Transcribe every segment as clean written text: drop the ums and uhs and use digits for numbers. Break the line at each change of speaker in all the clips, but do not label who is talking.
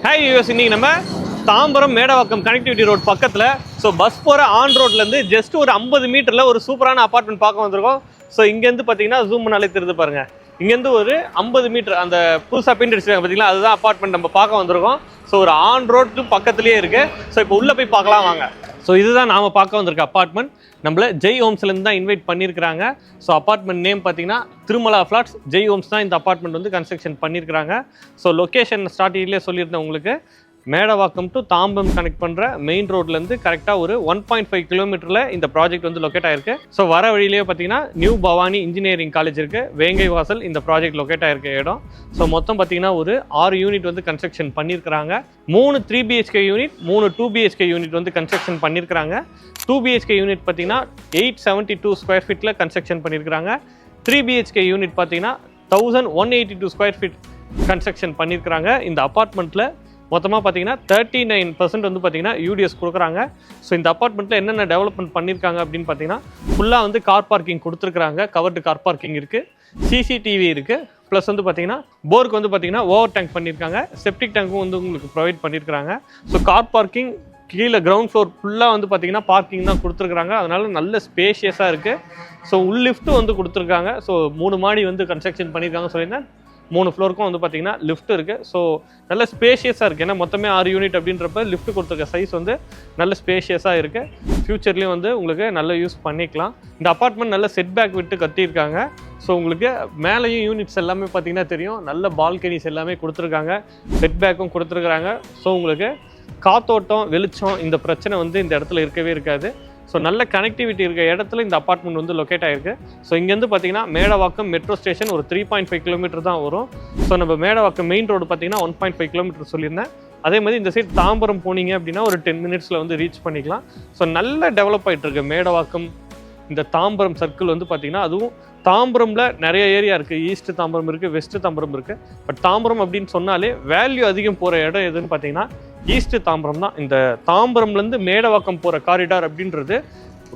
Hi US, இன்னைக்கு நம்ம Tambaram Medavakkam connectivity road பக்கத்தில் பஸ் போகிற ஆன் ரோட்லேருந்து ஜஸ்ட் ஒரு 50 மீட்டரில் ஒரு சூப்பரான அப்பார்ட்மெண்ட் பார்க்க வந்திருக்கோம். இங்கேருந்து பார்த்தீங்கன்னா ஜூம் பண்ணாலே தெரியுது பாருங்க. இங்கேருந்து ஒரு 50 மீட்டர் அந்த புதுசாக பெயிண்ட் அடிச்சிருக்காங்க பார்த்தீங்களா, அதுதான் அப்பார்ட்மெண்ட் நம்ம பார்க்க வந்திருக்கோம். ஒரு ஆன் ரோட்டு பக்கத்துலேயே இருக்குது. இப்போ உள்ளே போய் பார்க்கலாம் வாங்க. இதுதான் நாம் பார்க்க வந்திருக்க அப்பார்ட்மெண்ட். நம்மள ஜெய் ஹோம்ஸ்லேருந்து தான் இன்வைட் பண்ணியிருக்கிறாங்க. அப்பார்ட்மெண்ட் நேம் பார்த்தீங்கன்னா திருமலா ஃப்ளாட்ஸ். ஜெய் ஹோம்ஸ் தான் இந்த அப்பார்ட்மெண்ட் வந்து கன்ஸ்ட்ரக்ஷன் பண்ணியிருக்கிறாங்க. லொக்கேஷன் ஸ்டார்டிங்லேயே சொல்லியிருந்தேன் உங்களுக்கு. மேடவாக்கம் டு தாம்பரம் கனெக்ட் பண்ணுற மெயின் ரோட்லேருந்து கரெக்டாக ஒரு 1.5 கிலோமீட்டரில் இந்த ப்ராஜெக்ட் வந்து லொக்கேட் ஆயிருக்கு. வர வழியிலேயே பார்த்தீங்கன்னா நியூ பவானி இன்ஜினியரிங் காலேஜ் இருக்குது, வேங்கை வாசல் இந்த ப்ராஜெக்ட் லொக்கேட் ஆயிருக்க இடம். மொத்தம் பார்த்தீங்கன்னா ஒரு 6 யூனிட் வந்து கன்ஸ்ட்ரக்ஷன் பண்ணியிருக்கிறாங்க. 3 3 BHK யூனிட், 3 2 BHK யூனிட் வந்து கன்ஸ்ட்ரக்ஷன் பண்ணியிருக்கிறாங்க. 2 BHK யூனிட் பார்த்தீங்கன்னா 872 ஸ்கொயர் ஃபீட்டில் கன்ஸ்ட்ரக்ஷன் பண்ணியிருக்கிறாங்க. 3 BHK யூனிட் பார்த்தீங்கன்னா 1182 ஸ்கொயர் ஃபீட் கன்ஸ்ட்ரக்ஷன் பண்ணியிருக்கிறாங்க. இந்த அப்பார்ட்மெண்ட்டில் மொத்தமாக பார்த்தீங்கன்னா 39% வந்து பார்த்தீங்கன்னா யூடிஎஸ் கொடுக்குறாங்க. இந்த அப்பார்ட்மெண்ட்டில் என்னென்ன டெவலப்மெண்ட் பண்ணியிருக்காங்க அப்படின்னு பார்த்தீங்கன்னா ஃபுல்லாக வந்து கார் பார்க்கிங் கொடுத்துருக்குறாங்க. கவர்டு கார் பார்க்கிங் இருக்குது, சிசிடிவி இருக்குது, ப்ளஸ் வந்து பார்த்தீங்கன்னா போருக்கு வந்து பார்த்தீங்கன்னா ஓவர் டேங்க் பண்ணியிருக்காங்க. செப்டிக் டேங்க்கும் வந்து உங்களுக்கு ப்ரொவைட் பண்ணியிருக்காங்க. கார் பார்க்கிங் கீழே கிரவுண்ட் ஃப்ளோர் ஃபுல்லாக வந்து பார்த்தீங்கன்னா பார்க்கிங் தான் கொடுத்துருக்குறாங்க. அதனால நல்ல ஸ்பேஷியஸாக இருக்குது. உள் லிஃப்ட்டு வந்து கொடுத்துருக்காங்க. 3 மாடி வந்து கன்ஸ்ட்ரக்ஷன் பண்ணியிருக்காங்க சொல்லியிருந்தேன். 3 ஃப்ளோருக்கும் வந்து பார்த்தீங்கன்னா லிஃப்ட் இருக்குது. நல்ல ஸ்பேஷியஸாக இருக்குது. ஏன்னா மொத்தமே 6 யூனிட் அப்படின்றப்ப லிஃப்ட் கொடுத்துருக்க சைஸ் வந்து நல்ல ஸ்பேஷியஸாக இருக்குது. ஃப்யூச்சர்லேயும் வந்து உங்களுக்கு நல்ல யூஸ் பண்ணிக்கலாம். இந்த அப்பார்ட்மெண்ட் நல்ல செட் பேக் விட்டு கட்டியிருக்காங்க. உங்களுக்கு மேலேயும் யூனிட்ஸ் எல்லாமே பார்த்தீங்கன்னா தெரியும், நல்ல பால்கனிஸ் எல்லாமே கொடுத்துருக்காங்க, செட் பேக்கும் கொடுத்துருக்குறாங்க. உங்களுக்கு காத்தோட்டம், வெளிச்சம் இந்த பிரச்சனை வந்து இந்த இடத்துல இருக்கவே இருக்காது. நல்ல கனெக்டிவிட்டி இருக்க இடத்துல இந்த அப்பார்ட்மெண்ட் வந்து லொக்கேட் ஆகிருக்கு. இங்கேருந்து பார்த்தீங்கன்னா மேடவாக்கம் மெட்ரோ ஸ்டேஷன் ஒரு 3.5 கிலோமீட்டர் தான் வரும். நம்ம மேடவாக்கம் மெயின் ரோடு பார்த்தீங்கன்னா 1.5 கிலோமீட்டர் சொல்லியிருந்தேன். அதே மாதிரி இந்த சைட் தாம்பரம் போனீங்க அப்படின்னா ஒரு 10 மினிட்ஸில் வந்து ரீச் பண்ணிக்கலாம். நல்ல டெவலப் ஆகிட்டு இருக்கு மேடவாக்கம். இந்த தாம்பரம் சர்க்கிள் வந்து பார்த்தீங்கன்னா அதுவும் தாம்பரமில் நிறைய ஏரியா இருக்குது. ஈஸ்ட் தாம்பரம் இருக்குது, வெஸ்ட் தாம்பரம் இருக்குது. பட் தாம்பரம் அப்படின்னு சொன்னாலே வேல்யூ அதிகம் போகிற இடம் எதுன்னு பார்த்தீங்கன்னா ஈஸ்ட் தாம்பரம் தான். இந்த தாம்பரம்லேருந்து மேடவாக்கம் போகிற காரிடார் அப்படின்றது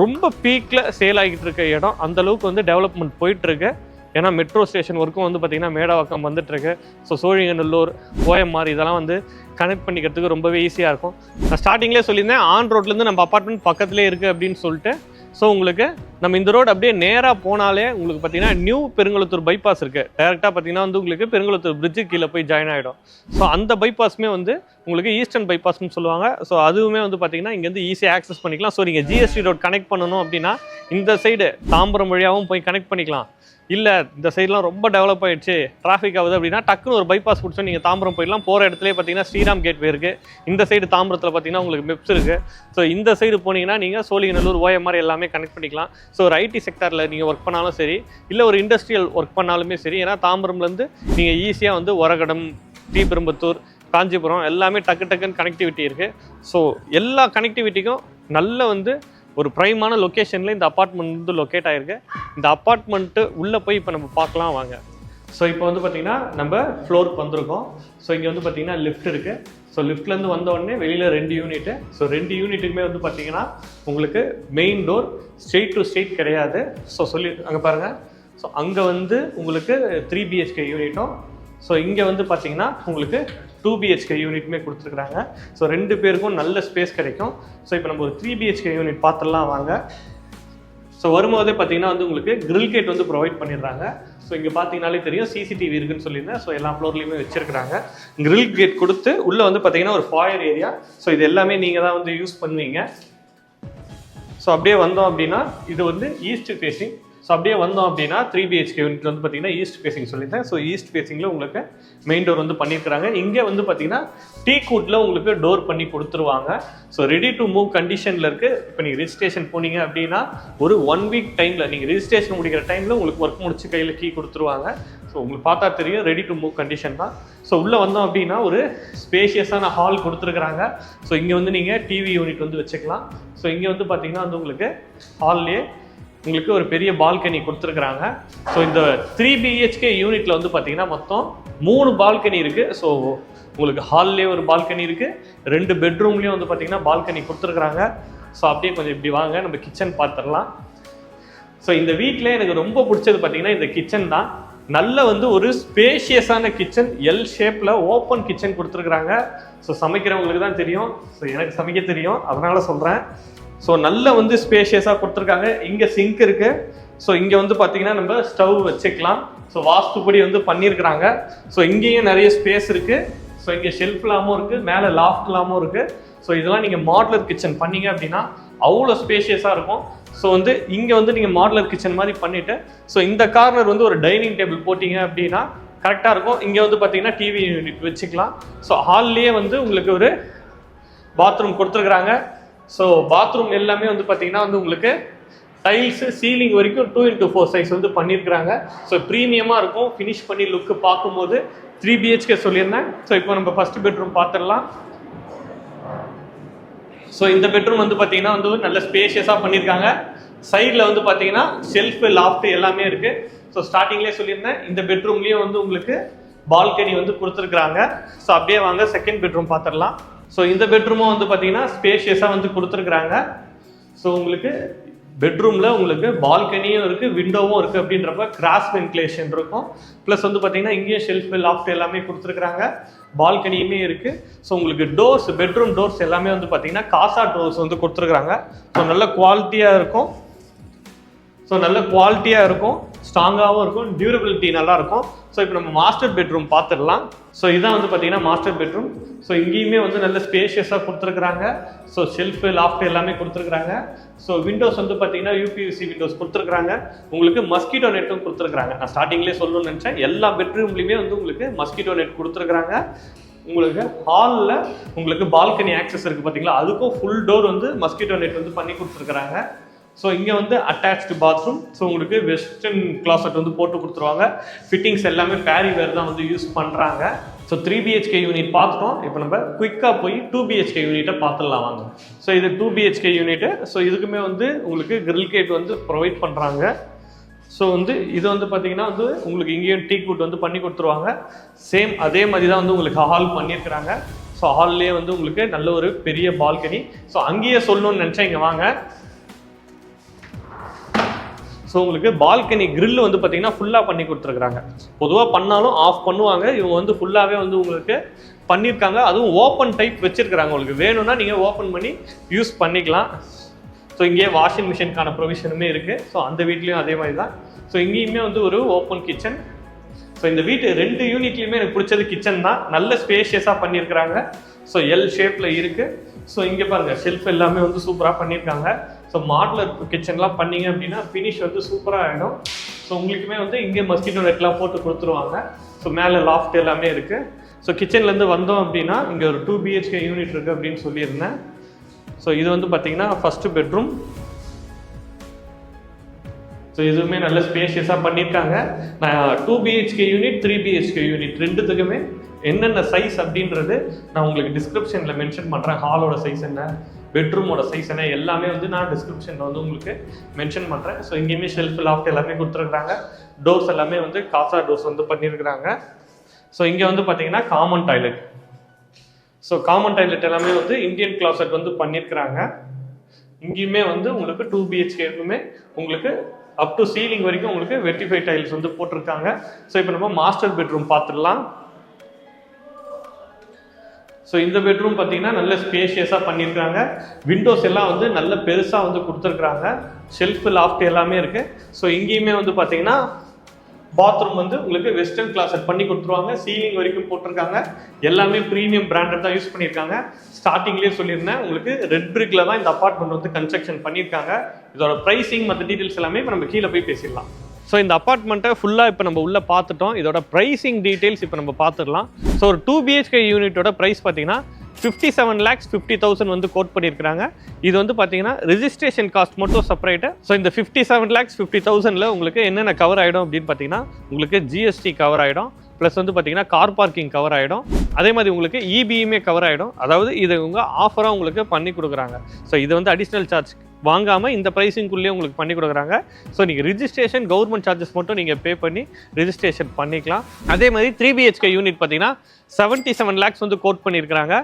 ரொம்ப பீக்கில் சேல் ஆகிட்டு இருக்க இடம். அந்தளவுக்கு வந்து டெவலப்மெண்ட் போயிட்டுருக்கு. ஏன்னா மெட்ரோ ஸ்டேஷன் ஒர்க்கும் வந்து பார்த்திங்கன்னா மேடவாக்கம் வந்துட்டுருக்கு. சோழிங்கநல்லூர், OMR இதெல்லாம் வந்து கனெக்ட் பண்ணிக்கிறதுக்கு ரொம்பவே ஈஸியாக இருக்கும். நான் ஸ்டார்டிங்லேயே சொல்லியிருந்தேன் ஆன் ரோட்லேருந்து நம்ம அப்பார்ட்மெண்ட் பக்கத்துலேயே இருக்குது அப்படின்னு சொல்லிட்டு. உங்களுக்கு நம்ம இந்த ரோடு அப்படியே நேராக போனாலே உங்களுக்கு பார்த்தீங்கன்னா நியூ பெருங்குளத்தூர் பைபாஸ் இருக்குது. டேரெக்டாக பார்த்தீங்கன்னா வந்து உங்களுக்கு பெருங்குளத்தூர் பிரிட்ஜு கீழே போய் ஜாயின் ஆகிடும். அந்த பைபாஸுமே வந்து உங்களுக்கு ஈஸ்டர்ன் பைபாஸ்னு சொல்லுவாங்க. அதுவுமே வந்து பார்த்தீங்கன்னா இங்கேருந்து ஈஸியாக ஆக்சஸ் பண்ணிக்கலாம். நீங்கள் GST ரோட் கனெக்ட் பண்ணணும் அப்படின்னா இந்த சைடு தாம்பரம் வழியாகவும் போய் கனெக்ட் பண்ணிக்கலாம். இல்லை இந்த சைட்லாம் ரொம்ப டெவலப் ஆகிடுச்சு, டிராஃபிக் ஆகுது அப்படின்னா டக்குன்னு ஒரு பைபாஸ் பிடிச்சா நீங்கள் தாம்பரம் போயிடலாம். போகிற இடத்துலேயே பார்த்தீங்கன்னா ஸ்ரீராம் கேட்வே இருக்குது. இந்த சைடு தாம்பரத்தில் பார்த்தீங்கன்னா உங்களுக்கு மெப்ஸ் இருக்குது. இந்த சைடு போனீங்கன்னா நீங்கள் சோழிங்கநல்லூர், OMR எல்லாமே கனெக்ட் பண்ணிக்கலாம். ஒரு ஐடி செக்டரில் நீங்கள் ஒர்க் பண்ணாலும் சரி, இல்லை ஒரு இண்டஸ்ட்ரியல் ஒர்க் பண்ணாலுமே சரி. ஏன்னா தாம்பரம்லேருந்து நீங்கள் ஈஸியாக வந்து ஒரகடம், ஸ்ரீபெரும்புத்தூர், காஞ்சிபுரம் எல்லாமே டக்குன்னு கனெக்டிவிட்டி இருக்குது. எல்லா கனெக்டிவிட்டிக்கும் நல்ல வந்து ஒரு ப்ரைமான லொக்கேஷனில் இந்த அப்பார்ட்மெண்ட் வந்து லொக்கேட் ஆகிருக்கு. இந்த அப்பார்ட்மெண்ட்டு உள்ளே போய் இப்போ நம்ம பார்க்கலாம் வாங்க. இப்போ வந்து பார்த்திங்கன்னா நம்ம ஃப்ளோருக்கு வந்திருக்கோம். இங்கே வந்து பார்த்திங்கன்னா லிஃப்ட் இருக்குது. லிஃப்ட்லேருந்து வந்த உடனே வெளியில் 2 யூனிட்டு. 2 யூனிட்டுக்குமே வந்து பார்த்திங்கன்னா உங்களுக்கு main door straight to straight கிடையாது. சொல்லி அங்கே பாருங்கள். அங்கே வந்து உங்களுக்கு 3 BHK யூனிட்டும், இங்கே வந்து பார்த்தீங்கன்னா உங்களுக்கு 2 BHK யூனிட்டுமே கொடுத்துருக்குறாங்க. 2 பேருக்கும் நல்ல ஸ்பேஸ் கிடைக்கும். இப்போ நம்ம ஒரு 3 BHK யூனிட் பார்த்துடலாம் வாங்க. வரும்போதே பார்த்தீங்கன்னா வந்து உங்களுக்கு கிரில் கேட் வந்து ப்ரொவைட் பண்ணிடுறாங்க. இங்கே பார்த்தீங்கன்னாலே தெரியும் சிசிடிவி இருக்குன்னு சொல்லியிருந்தேன். எல்லா ஃப்ளோர்லேயுமே வச்சுருக்குறாங்க. கிரில் கேட் கொடுத்து உள்ளே வந்து பார்த்தீங்கன்னா ஒரு ஃபாயர் ஏரியா. இது எல்லாமே நீங்கள் தான் வந்து யூஸ் பண்ணுவீங்க. அப்படியே வந்தோம் அப்படின்னா இது வந்து ஈஸ்ட் ஃபேஸிங். அப்படியே வந்தோம் அப்படின்னா 3 BHK யூனிட் வந்து பார்த்தீங்கன்னா ஈஸ்ட் ஃபேஸிங் சொல்லியிருந்தேன். ஈஸ்ட் ஃபேஸிங்கில் உங்களுக்கு மெயின் டோர் வந்து பண்ணியிருக்கிறாங்க. இங்கே வந்து பார்த்தீங்கன்னா டீக்வுட்டில் உங்களுக்கு டோர் பண்ணி கொடுத்துருவாங்க. ரெடி டு மூவ் கண்டிஷனில் இருக்குது. இப்போ நீங்கள் ரிஜிஸ்ட்ரேஷன் போனீங்க அப்படின்னா ஒரு 1 வீக் டைமில் நீங்கள் ரிஜிஸ்ட்ரேஷன் முடிக்கிற டைமில் உங்களுக்கு ஒர்க் முடிச்சு கையில் கீ கொடுத்துருவாங்க. உங்களுக்கு பார்த்தா தெரியும் ரெடி டு மூவ் கண்டிஷன் தான். உள்ளே வந்தோம் அப்படின்னா ஒரு ஸ்பேஷியஸான ஹால் கொடுத்துருக்குறாங்க. இங்கே வந்து நீங்கள் டிவி யூனிட் வந்து வச்சுக்கலாம். இங்கே வந்து பார்த்தீங்கன்னா வந்து உங்களுக்கு ஹால்லேயே உங்களுக்கு ஒரு பெரிய பால்கனி கொடுத்துருக்குறாங்க. இந்த 3 BHK யூனிட்டில் வந்து பார்த்தீங்கன்னா மொத்தம் 3 பால்கனி இருக்குது. உங்களுக்கு ஹால்லேயே ஒரு பால்கனி இருக்குது, 2 பெட்ரூம்லேயும் வந்து பார்த்தீங்கன்னா பால்கனி கொடுத்துருக்குறாங்க. அப்படியே கொஞ்சம் இப்படி வாங்க, நம்ம கிச்சன் பார்த்துடலாம். இந்த வீட்டில் எனக்கு ரொம்ப பிடிச்சது பார்த்தீங்கன்னா இந்த கிச்சன் தான். நல்ல வந்து ஒரு ஸ்பேஷியஸான கிச்சன், எல் ஷேப்பில் ஓப்பன் கிச்சன் கொடுத்துருக்குறாங்க. ஸோ சமைக்கிறவங்களுக்கு தான் தெரியும், ஸோ எனக்கு சமைக்க தெரியும், அதனால சொல்கிறேன். ஸோ நல்ல வந்து ஸ்பேஷியஸாக கொடுத்துருக்காங்க. இங்கே சிங்க் இருக்குது. ஸோ இங்கே வந்து பார்த்தீங்கன்னா நம்ம ஸ்டவ் வச்சுக்கலாம். ஸோ வாஸ்துப்படி வந்து பண்ணியிருக்கிறாங்க. ஸோ இங்கேயும் நிறைய ஸ்பேஸ் இருக்குது. ஸோ இங்கே ஷெல்ஃப்லாமும் இருக்குது, மேலே லாஃப்ட்லாமும் இருக்குது. ஸோ இதெல்லாம் நீங்கள் மாடுலர் கிச்சன் பண்ணீங்க அப்படின்னா அவ்வளோ ஸ்பேஷியஸாக இருக்கும். ஸோ வந்து இங்கே வந்து நீங்கள் மாடுலர் கிச்சன் மாதிரி பண்ணிவிட்டு ஸோ இந்த கார்னர் வந்து ஒரு டைனிங் டேபிள் போட்டிங்க அப்படின்னா கரெக்டாக இருக்கும். இங்கே வந்து பார்த்தீங்கன்னா டிவி யூனிட் வச்சுக்கலாம். ஸோ ஹால்லேயே வந்து உங்களுக்கு ஒரு பாத்ரூம் கொடுத்துருக்குறாங்க. ஸோ பாத்ரூம் எல்லாமே வந்து பார்த்தீங்கன்னா வந்து உங்களுக்கு டைல்ஸு சீலிங் வரைக்கும் 2x4 சைஸ் வந்து பண்ணியிருக்கிறாங்க. ஸோ ப்ரீமியமாக இருக்கும். ஃபினிஷ் பண்ணி லுக்கு பார்க்கும்போது 3 BHK சொல்லியிருந்தேன். ஸோ இப்போ நம்ம ஃபஸ்ட் பெட்ரூம் பார்த்துடலாம். ஸோ இந்த பெட்ரூம் வந்து பார்த்தீங்கன்னா வந்து நல்ல ஸ்பேஷியஸாக பண்ணியிருக்காங்க. சைடில் வந்து பார்த்தீங்கன்னா ஷெல்ஃபு லாஃப்ட் எல்லாமே இருக்குது. ஸோ ஸ்டார்டிங்லேயே சொல்லியிருந்தேன், இந்த பெட்ரூம்லேயும் வந்து உங்களுக்கு பால்கனி வந்து கொடுத்துருக்குறாங்க. ஸோ அப்படியே வாங்க செகண்ட் பெட்ரூம் பார்த்துடலாம். ஸோ இந்த பெட்ரூமும் வந்து பார்த்தீங்கன்னா ஸ்பேஷியஸாக வந்து கொடுத்துருக்குறாங்க. ஸோ உங்களுக்கு பெட்ரூமில் உங்களுக்கு பால்கனியும் இருக்குது, விண்டோவும் இருக்குது. அப்படின்றப்ப கிராஸ் வென்டிலேஷன் இருக்கும். ப்ளஸ் வந்து பார்த்தீங்கன்னா இங்கேயும் ஷெல்ஃபு லாஃப்ட் எல்லாமே கொடுத்துருக்குறாங்க. பால்கனியுமே இருக்குது. ஸோ உங்களுக்கு டோர்ஸ், பெட்ரூம் டோர்ஸ் எல்லாமே வந்து பார்த்தீங்கன்னா காசா டோர்ஸ் வந்து கொடுத்துருக்குறாங்க. ஸோ நல்ல குவாலிட்டியாக இருக்கும். ஸ்ட்ராங்காகவும் இருக்கும், டியூரபிலிட்டி நல்லாயிருக்கும். ஸோ இப்போ நம்ம மாஸ்டர் பெட்ரூம் பார்த்துடலாம். ஸோ இதான் வந்து பார்த்தீங்கன்னா மாஸ்டர் பெட்ரூம். ஸோ இங்கேயுமே வந்து நல்ல ஸ்பேஷியஸாக கொடுத்துருக்குறாங்க. ஸோ ஷெல்ஃபு லாஃப்ட் எல்லாமே கொடுத்துருக்குறாங்க. ஸோ விண்டோஸ் வந்து பார்த்தீங்கன்னா UPVC விண்டோஸ் கொடுத்துருக்குறாங்க. உங்களுக்கு மஸ்கிட்டோ நெட்டும் கொடுத்துருக்குறாங்க. நான் ஸ்டார்டிங்லேயே சொல்லணும்னு நினச்சேன், எல்லா பெட்ரூம்லேயுமே வந்து உங்களுக்கு மஸ்கிட்டோ நெட் கொடுத்துருக்குறாங்க. உங்களுக்கு ஹாலில் உங்களுக்கு பால்கனி ஆக்சஸ் இருக்குது பார்த்தீங்களா, அதுக்கும் ஃபுல் டோர் வந்து மஸ்கிட்டோ நெட் வந்து பண்ணி கொடுத்துருக்குறாங்க. ஸோ இங்கே வந்து அட்டாச்டு பாத்ரூம். ஸோ உங்களுக்கு வெஸ்டர்ன் கிளாசட் வந்து போட்டு கொடுத்துருவாங்க. ஃபிட்டிங்ஸ் எல்லாமே பேரி வேர் தான் வந்து யூஸ் பண்ணுறாங்க. ஸோ 3 BHK யூனிட் பார்த்துட்டோம். இப்போ நம்ம குயிக்காக போய் 2 BHK யூனிட்டை பார்த்துடலாம் வாங்க. ஸோ இது 2 BHK யூனிட்டு. ஸோ இதுக்குமே வந்து உங்களுக்கு கிரில் கேட் வந்து ப்ரொவைட் பண்ணுறாங்க. ஸோ வந்து இது வந்து பார்த்தீங்கன்னா வந்து உங்களுக்கு இங்கேயும் டீக் வுட் வந்து பண்ணி கொடுத்துருவாங்க. சேம் அதே மாதிரி தான் வந்து உங்களுக்கு ஹால் பண்ணியிருக்கிறாங்க. ஸோ ஹால்லேயே வந்து உங்களுக்கு நல்ல ஒரு பெரிய பால்கனி. ஸோ அங்கேயே சொல்லணும்னு நினச்சா இங்கே வாங்க. ஸோ உங்களுக்கு பால்கனி கிரில் வந்து பார்த்தீங்கன்னா ஃபுல்லாக பண்ணி கொடுத்துருக்குறாங்க. பொதுவாக பண்ணாலும் ஆஃப் பண்ணுவாங்க, இவங்க வந்து ஃபுல்லாகவே வந்து உங்களுக்கு பண்ணியிருக்காங்க. அதுவும் ஓப்பன் டைப் வச்சுருக்குறாங்க. உங்களுக்கு வேணும்னா நீங்கள் ஓப்பன் பண்ணி யூஸ் பண்ணிக்கலாம். ஸோ இங்கேயே வாஷிங் மிஷினுக்கான ப்ரொவிஷனுமே இருக்குது. ஸோ அந்த வீட்லேயும் அதே மாதிரி தான். ஸோ இங்கேயுமே வந்து ஒரு ஓப்பன் கிச்சன். ஸோ இந்த வீட்டு 2 யூனிட்லையுமே எனக்கு பிடிச்சது கிச்சன் தான். நல்ல ஸ்பேஷியஸாக பண்ணியிருக்கிறாங்க. ஸோ எல் ஷேப்பில் இருக்குது. ஸோ இங்கே பாருங்கள், ஷெல்ஃப் எல்லாமே வந்து சூப்பராக பண்ணியிருக்காங்க. ஸோ மாடுலர் கிச்சன்லாம் பண்ணிங்க அப்படின்னா ஃபினிஷ் வந்து சூப்பராக ஆகிடும். ஸோ உங்களுக்குமே வந்து இங்கே மஸ்கிட்டோ நெட்லாம் போட்டு கொடுத்துருவாங்க. ஸோ மேலே லாஃப்ட் எல்லாமே இருக்குது. ஸோ கிச்சன்லேருந்து வந்தோம் அப்படின்னா இங்கே ஒரு 2 BHK யூனிட் இருக்குது அப்படின்னு சொல்லியிருந்தேன். ஸோ இது வந்து பார்த்தீங்கன்னா ஃபஸ்ட்டு பெட்ரூம். ஸோ இதுவுமே நல்ல ஸ்பேஷியஸாக பண்ணியிருக்காங்க. நான் 2 BHK யூனிட் 3 BHK யூனிட் ரெண்டுத்துக்குமே என்னென்ன சைஸ் அப்படின்றது நான் உங்களுக்கு டிஸ்கிரிப்ஷனில் மென்ஷன் பண்ணுறேன். ஹாலோட சைஸ் என்ன, பெட்ரூமோட சைஸ் என்ன, எல்லாமே வந்து நான் டிஸ்கிரிப்ஷனில் வந்து உங்களுக்கு மென்ஷன் பண்ணுறேன். ஸோ இங்கேயுமே ஷெல்ஃப் லாஃப்ட் எல்லாமே கொடுத்துருக்குறாங்க. டோர்ஸ் எல்லாமே வந்து காசா டோர்ஸ் வந்து பண்ணியிருக்கிறாங்க. ஸோ இங்கே வந்து பார்த்தீங்கன்னா common toilet. So common toilet எல்லாமே வந்து இந்தியன் கிளாசட் வந்து பண்ணியிருக்கிறாங்க. இங்கேயுமே வந்து உங்களுக்கு 2 BHKக்குமே உங்களுக்கு அப் டு சீலிங் வரைக்கும் உங்களுக்கு வெட்டிஃபை டைல்ஸ் வந்து போட்டிருக்காங்க. ஸோ இப்போ நம்ம மாஸ்டர் பெட்ரூம் பார்த்துடலாம். ஸோ இந்த பெட்ரூம் பார்த்தீங்கன்னா நல்ல ஸ்பேஷியஸாக பண்ணியிருக்காங்க. விண்டோஸ் எல்லாம் வந்து நல்ல பெருசாக வந்து கொடுத்துருக்குறாங்க. ஷெல்ஃபு லாஃப்ட் எல்லாமே இருக்குது. ஸோ இங்கேயுமே வந்து பார்த்தீங்கன்னா பாத்ரூம் வந்து உங்களுக்கு வெஸ்டர்ன் கிளாசட் பண்ணி கொடுத்துருவாங்க. சீலிங் வரைக்கும் போட்டிருக்காங்க. எல்லாமே ப்ரீமியம் பிராண்டட் தான் யூஸ் பண்ணியிருக்காங்க. ஸ்டார்டிங்லேயே சொல்லியிருந்தேன், உங்களுக்கு ரெட் பிரிக்கில் தான் இந்த அப்பார்ட்மெண்ட் வந்து கன்ஸ்ட்ரக்ஷன் பண்ணியிருக்காங்க. இதோட ப்ரைஸிங் மற்ற டீட்டெயில்ஸ் எல்லாமே இப்போ நம்ம கீழே போய் பேசிடலாம். ஸோ இந்த அப்பார்ட்மெண்ட்டை ஃபுல்லாக இப்போ நம்ம உள்ளே பார்த்துட்டோம். இதோட ப்ரைஸிங் டீட்டெயில்ஸ் இப்போ நம்ம பார்த்துடலாம். ஸோ ஒரு 2 BHK யூனிட்டோட ப்ரைஸ் பார்த்தீங்கன்னா 57,50,000 வந்து கோட் பண்ணியிருக்காங்க. இது வந்து பார்த்தீங்கன்னா ரெஜிஸ்ட்ரேஷன் காஸ்ட் மட்டும் செப்பரேட்டு. ஸோ இந்த 57,50,000 உங்களுக்கு என்னென்ன கவர் ஆகிடும் அப்படின்னு பார்த்தீங்கன்னா உங்களுக்கு GST கவர் ஆகிடும். ப்ளஸ் வந்து பார்த்தீங்கன்னா கார் பார்க்கிங் கவர் ஆகிடும். அதே மாதிரி உங்களுக்கு EBயுமே கவர் ஆகிடும். அதாவது இது உங்கள் ஆஃபராக உங்களுக்கு பண்ணி கொடுக்குறாங்க. ஸோ இது வந்து அடிஷ்னல் சார்ஜ் வாங்காமல் இந்த ப்ரைஸிங்குள்ளேயே உங்களுக்கு பண்ணி கொடுக்குறாங்க. ஸோ நீங்கள் ரிஜிஸ்ட்ரேஷன் கவர்மெண்ட் சார்ஜஸ் மட்டும் நீங்கள் பே பண்ணி ரிஜிஸ்ட்ரேஷன் பண்ணிக்கலாம். அதே மாதிரி 3 BHK யூனிட் பார்த்தீங்கன்னா 77 lakhs வந்து கோட் பண்ணியிருக்கிறாங்க.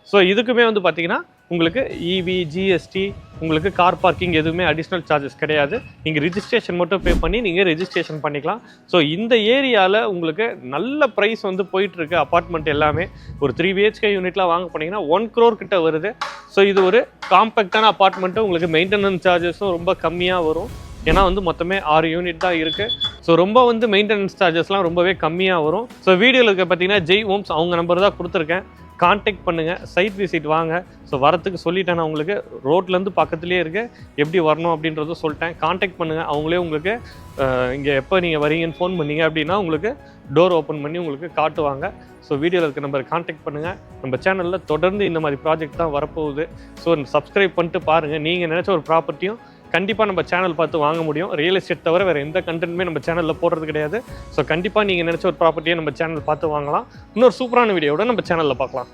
ஸோ இதுக்குமே வந்து பார்த்தீங்கன்னா உங்களுக்கு இவி ஜிஎஸ்டி உங்களுக்கு கார் பார்க்கிங் எதுவுமே அடிஷ்னல் சார்ஜஸ் கிடையாது. நீங்கள் ரிஜிஸ்ட்ரேஷன் மட்டும் பே பண்ணி நீங்கள் ரெஜிஸ்ட்ரேஷன் பண்ணிக்கலாம். ஸோ இந்த ஏரியாவில் உங்களுக்கு நல்ல ப்ரைஸ் வந்து போயிட்டுருக்கு. அப்பார்ட்மெண்ட் எல்லாமே ஒரு 3 BHK யூனிட்லாம் வாங்க போனீங்கன்னா 1 crore கிட்ட வருது. ஸோ இது ஒரு காம்பேக்டான அப்பார்ட்மெண்ட்டு. உங்களுக்கு மெயின்டெனன்ஸ் சார்ஜஸும் ரொம்ப கம்மியாக வரும். ஏன்னா வந்து மொத்தமே 6 யூனிட் தான் இருக்குது. ஸோ ரொம்ப வந்து மெயின்டெனன்ஸ் சார்ஜஸ்லாம் ரொம்பவே கம்மியாக வரும். ஸோ வீடியோவில் இருக்க பார்த்தீங்கன்னா ஜெய் ஹோம்ஸ் அவங்க நம்பர் தான் கொடுத்துருக்கேன். கான்டாக்ட் பண்ணுங்கள், சைட் விசிட் வாங்க. ஸோ வரத்துக்கு சொல்லிட்டேன் நான் உங்களுக்கு, ரோட்லேருந்து பக்கத்துலேயே இருக்கு, எப்படி வரணும் அப்படின்றதும் சொல்லிட்டேன். கான்டாக்ட் பண்ணுங்கள், அவங்களே உங்களுக்கு இங்கே எப்போ நீங்கள் வரீங்கன்னு ஃபோன் பண்ணீங்க அப்படின்னா உங்களுக்கு டோர் ஓப்பன் பண்ணி உங்களுக்கு காட்டுவாங்க. ஸோ வீடியோவில் இருக்க நம்பர் கான்டாக்ட் பண்ணுங்கள். நம்ம சேனலில் தொடர்ந்து இந்த மாதிரி ப்ராஜெக்ட் தான் வரப்போகுது. ஸோ சப்ஸ்கிரைப் பண்ணிட்டு பாருங்கள். நீங்கள் நினச்ச ஒரு ப்ராப்பர்ட்டியும் கண்டிப்பாக நம்ம சேனல் பார்த்து வாங்க முடியும். ரியல் எஸ்டேட் தவிர வேறு எந்த கண்டென்ட்டுமே நம்ம சேனலில் போடுறது கிடையாது. ஸோ கண்டிப்பாக நீங்கள் நினச்ச ஒரு ப்ராப்பர்ட்டியை நம்ம சேனல் பார்த்து வாங்கலாம். இன்னொரு சூப்பரான வீடியோவோட நம்ம சேனலில் பார்க்கலாம்.